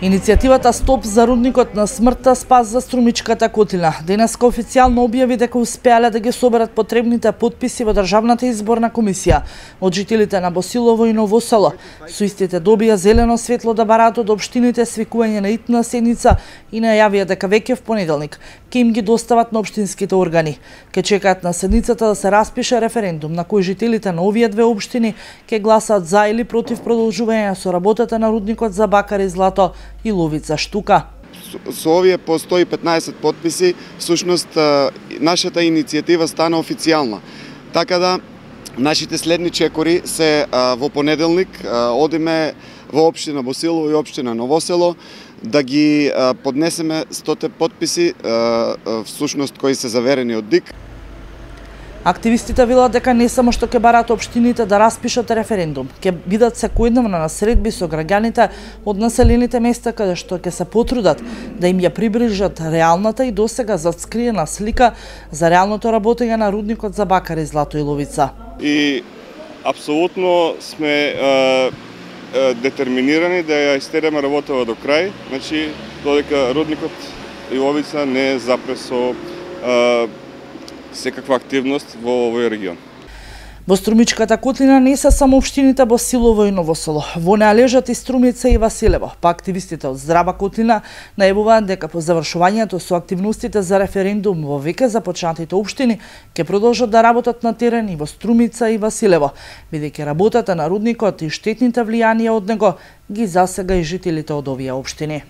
Иницијативата Стоп за рудникот на смртта спас за Струмичката котлина денеска официјално објави дека успеале да ги соберат потребните потписи во Државната изборна комисија од жителите на Босилово и Ново село. Со истите добија зелено светло да бараат од општините свикување на итна седница и најавија дека веќе в понеделник ќе им ги достават на општинските органи. Ке чекаат на седницата да се распише референдум на кој жителите на овие две општини ќе гласаат за или против продолжување со работата на рудникот за бакар и злато и ловица штука. Со овие по 115 потписи, всушност нашата иницијатива стана официјална. Така да, нашите следни чекори се во понеделник одиме во општина Босилово и општина Ново село да ги поднесеме 100 потписи, всушност кои се заверени од ДИК. Активистите велат дека не само што ќе бараат општините да распишат референдум, ќе бидат секојдневно на средби со граѓаните од населените места каде што ќе се потрудат да им ја приближат реалната и досега заскриена слика за реалното работење на рудникот за бакар и злато и ловица. И апсолутно сме детерминирани да ја истереме работава до крај, значи додека рудникот и ловица не запре со секаква активност во овој регион. Во Струмичката котлина не се само општините Босилово и Ново село. Во неа лежат и Струмица и Василево. Па активистите од Здрава котлина најавуваат дека по завршувањето со активностите за референдум во веќе започнатите општини ќе продолжат да работат на терен и во Струмица и Василево, бидејќи работата на рудникот и штетните влијанија од него ги засега и жителите од овие општини.